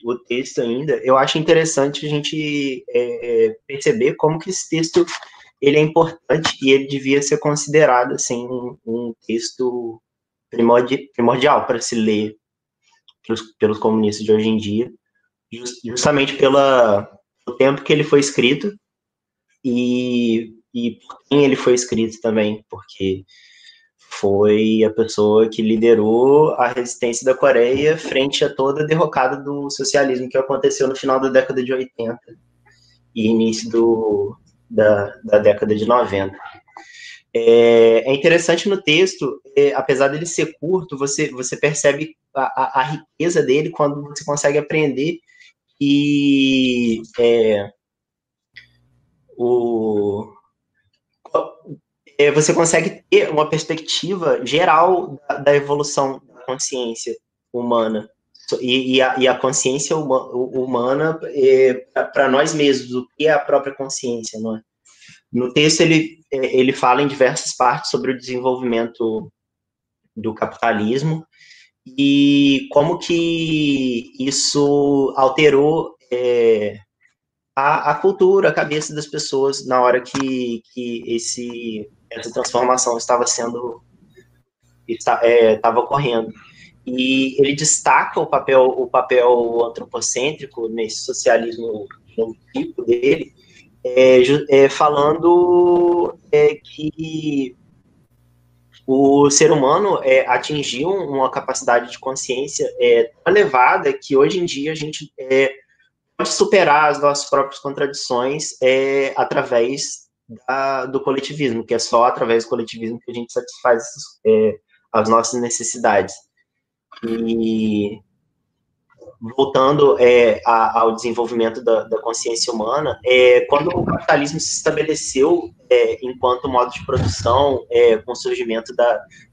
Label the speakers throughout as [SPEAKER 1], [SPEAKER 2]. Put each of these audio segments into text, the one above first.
[SPEAKER 1] o texto ainda, eu acho interessante a gente perceber como que esse texto ele é importante e ele devia ser considerado assim um texto primordial para se ler pelos comunistas de hoje em dia, justamente pelo tempo que ele foi escrito e por quem ele foi escrito também, porque foi a pessoa que liderou a resistência da Coreia frente a toda a derrocada do socialismo que aconteceu no final da década de 80 e início da década de 90. É interessante no texto, apesar dele ser curto, você percebe a riqueza dele quando você consegue aprender que você consegue ter uma perspectiva geral da evolução da consciência humana e a consciência humana para nós mesmos, o que é a própria consciência, não é? No texto ele fala em diversas partes sobre o desenvolvimento do capitalismo e como que isso alterou a cultura, a cabeça das pessoas na hora que essa transformação estava ocorrendo. E ele destaca o papel antropocêntrico nesse socialismo tipo dele, falando que o ser humano atingiu uma capacidade de consciência tão elevada que hoje em dia a gente pode superar as nossas próprias contradições através do coletivismo, que é só através do coletivismo que a gente satisfaz as nossas necessidades. E voltando ao desenvolvimento da consciência humana, quando o capitalismo se estabeleceu enquanto modo de produção, com o surgimento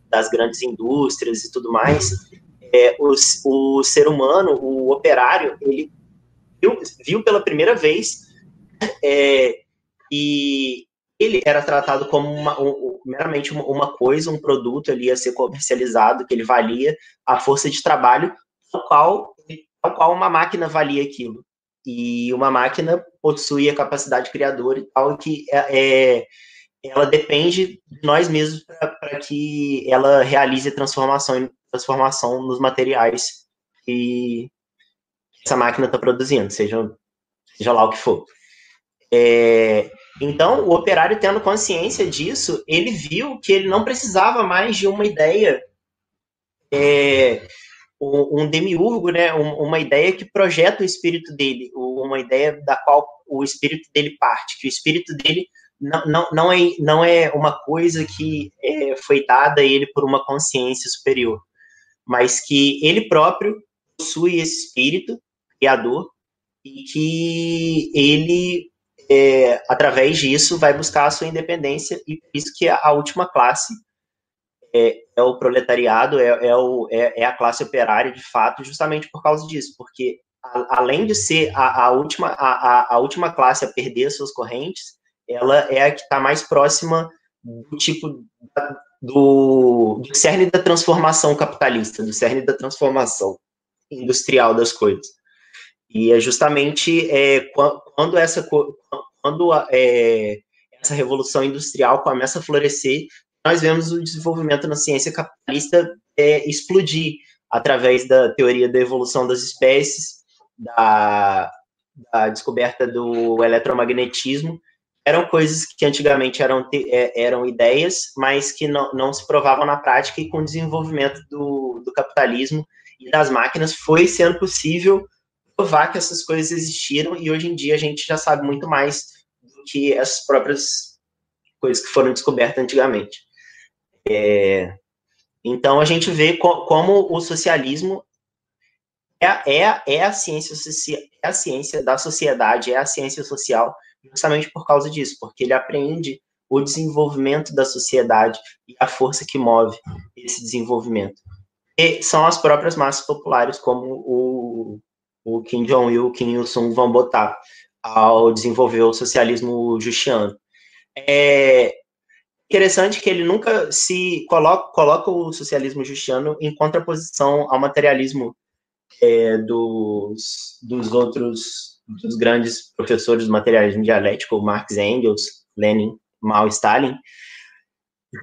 [SPEAKER 1] das grandes indústrias e tudo mais, o ser humano, o operário, ele viu pela primeira vez e ele era tratado como meramente uma coisa, um produto ali a ser comercializado, que ele valia a força de trabalho, tal qual uma máquina valia aquilo. E uma máquina possui a capacidade criadora e tal, que ela depende de nós mesmos para que ela realize transformação nos materiais que essa máquina está produzindo, seja lá o que for. Então, o operário, tendo consciência disso, ele viu que ele não precisava mais de uma ideia, um demiurgo, né, uma ideia que projeta o espírito dele, uma ideia da qual o espírito dele parte, que o espírito dele não é uma coisa que foi dada a ele por uma consciência superior, mas que ele próprio possui esse espírito criador e que ele, através disso, vai buscar a sua independência, e por isso que a última classe é o proletariado, é a classe operária, de fato, justamente por causa disso, porque além de ser a última classe a perder as suas correntes, ela é a que está mais próxima do tipo do cerne da transformação capitalista, do cerne da transformação industrial das coisas. E é justamente quando essa revolução industrial começa a florescer, nós vemos o desenvolvimento na ciência capitalista explodir através da teoria da evolução das espécies, da descoberta do eletromagnetismo. Eram coisas que antigamente eram ideias, mas que não se provavam na prática, e com o desenvolvimento do capitalismo e das máquinas foi sendo possível provar que essas coisas existiram, e hoje em dia a gente já sabe muito mais do que essas próprias coisas que foram descobertas antigamente. Então a gente vê como o socialismo é a ciência da sociedade, é a ciência social, justamente por causa disso, porque ele aprende o desenvolvimento da sociedade e a força que move esse desenvolvimento. E são as próprias massas populares, como o Kim Jong-il e o Kim Il-sung vão botar ao desenvolver o socialismo justiano. É interessante que ele nunca se coloca o socialismo justiano em contraposição ao materialismo dos grandes professores do materialismo dialético, Marx, Engels, Lenin, Mao e Stalin,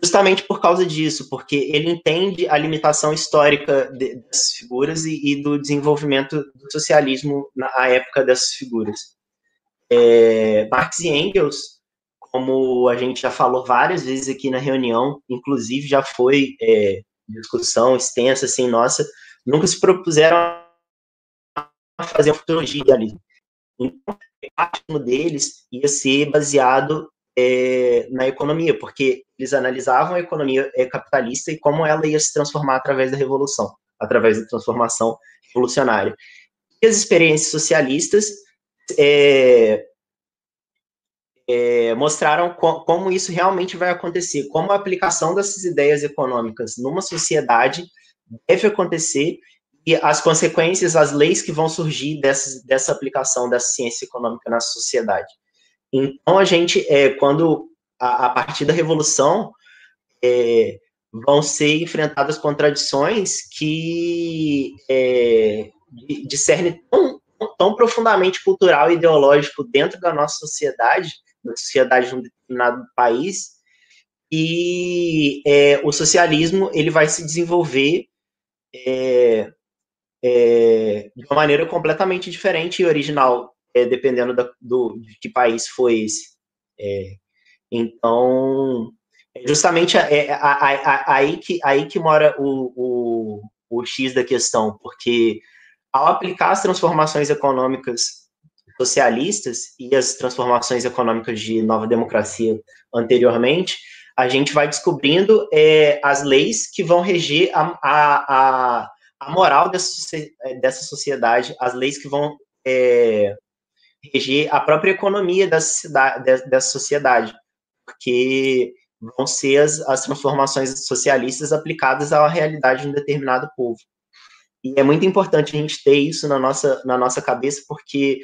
[SPEAKER 1] justamente por causa disso, porque ele entende a limitação histórica dessas figuras e do desenvolvimento do socialismo na época dessas figuras. Marx e Engels, como a gente já falou várias vezes aqui na reunião, inclusive já foi discussão extensa, assim, nossa, nunca se propuseram a fazer uma futurologia idealismo. Então, parte deles ia ser baseado na economia, porque eles analisavam a economia capitalista e como ela ia se transformar através da revolução, através da transformação revolucionária. E as experiências socialistas mostraram como isso realmente vai acontecer, como a aplicação dessas ideias econômicas numa sociedade deve acontecer e as consequências, as leis que vão surgir dessa aplicação dessa ciência econômica na sociedade. Então, a gente, quando, a partir da Revolução, vão ser enfrentadas contradições que discernem tão profundamente cultural e ideológico dentro da nossa sociedade, da sociedade de um determinado país, e o socialismo ele vai se desenvolver de uma maneira completamente diferente e original, dependendo de que país foi esse. Então, justamente aí que mora o X da questão, porque ao aplicar as transformações econômicas socialistas e as transformações econômicas de nova democracia anteriormente, a gente vai descobrindo as leis que vão reger a moral dessa sociedade, as leis que vão reger a própria economia dessa sociedade, porque vão ser as transformações socialistas aplicadas à realidade de um determinado povo. E é muito importante a gente ter isso na nossa cabeça, porque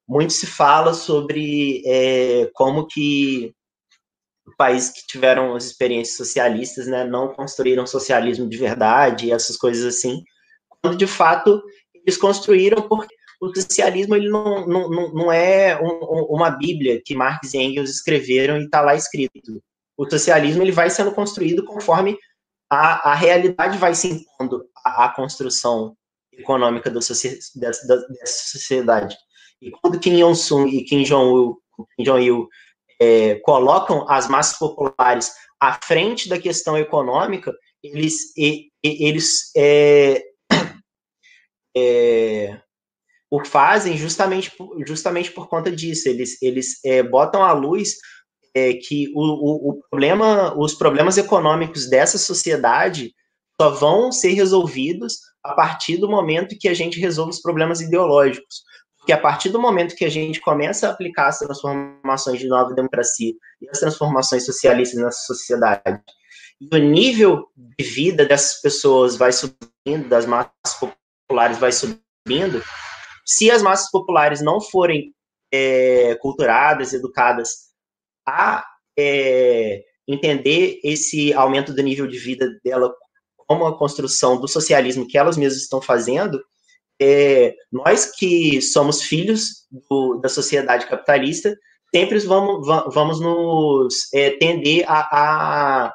[SPEAKER 1] muito se fala sobre como que países que tiveram as experiências socialistas, né, não construíram socialismo de verdade, essas coisas assim, quando de fato eles construíram, porque o socialismo ele não é uma bíblia que Marx e Engels escreveram e está lá escrito. O socialismo ele vai sendo construído conforme a realidade vai se impondo à construção econômica dessa sociedade. E quando Kim Il-sung e Kim Jong-il colocam as massas populares à frente da questão econômica, eles o fazem justamente por conta disso. Eles botam à luz que os problemas econômicos dessa sociedade só vão ser resolvidos a partir do momento que a gente resolve os problemas ideológicos. Porque a partir do momento que a gente começa a aplicar as transformações de nova democracia e as transformações socialistas nessa sociedade, e o nível de vida dessas pessoas vai subindo, das massas populares vai subindo, se as massas populares não forem culturadas, educadas a entender esse aumento do nível de vida dela como a construção do socialismo que elas mesmas estão fazendo, nós que somos filhos da sociedade capitalista, sempre vamos nos tender a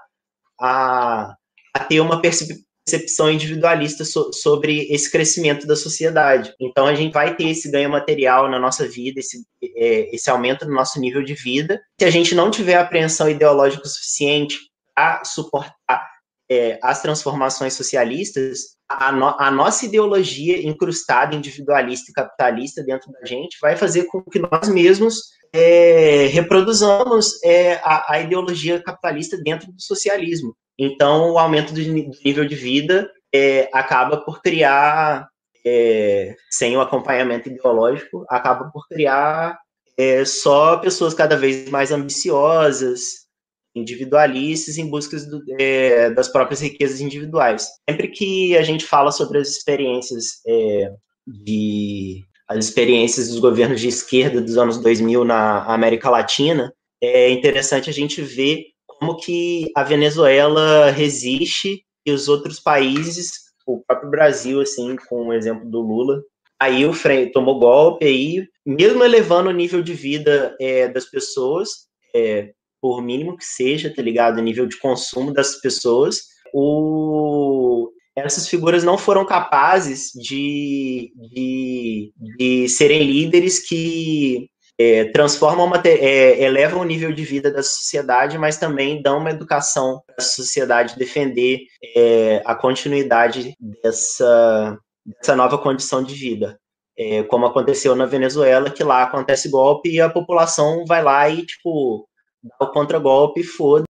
[SPEAKER 1] ter uma percepção individualista sobre esse crescimento da sociedade. Então, a gente vai ter esse ganho material na nossa vida, esse aumento no nosso nível de vida. Se a gente não tiver apreensão ideológica suficiente para suportar as transformações socialistas, a nossa ideologia incrustada, individualista e capitalista dentro da gente vai fazer com que nós mesmos reproduzamos a ideologia capitalista dentro do socialismo. Então, o aumento do nível de vida acaba por criar, sem o acompanhamento ideológico, acaba por criar só pessoas cada vez mais ambiciosas, individualistas, em busca das próprias riquezas individuais. Sempre que a gente fala sobre as experiências dos governos de esquerda dos anos 2000 na América Latina, é interessante a gente ver como que a Venezuela resiste e os outros países o próprio Brasil, assim, com o exemplo do Lula. Aí o Frei tomou golpe, aí, mesmo elevando o nível de vida das pessoas, por mínimo que seja, tá ligado? O nível de consumo das pessoas, essas figuras não foram capazes de serem líderes que transformam, elevam o nível de vida da sociedade, mas também dão uma educação para a sociedade defender a continuidade dessa nova condição de vida. Como aconteceu na Venezuela, que lá acontece golpe e a população vai lá e, tipo, dá o contragolpe e foda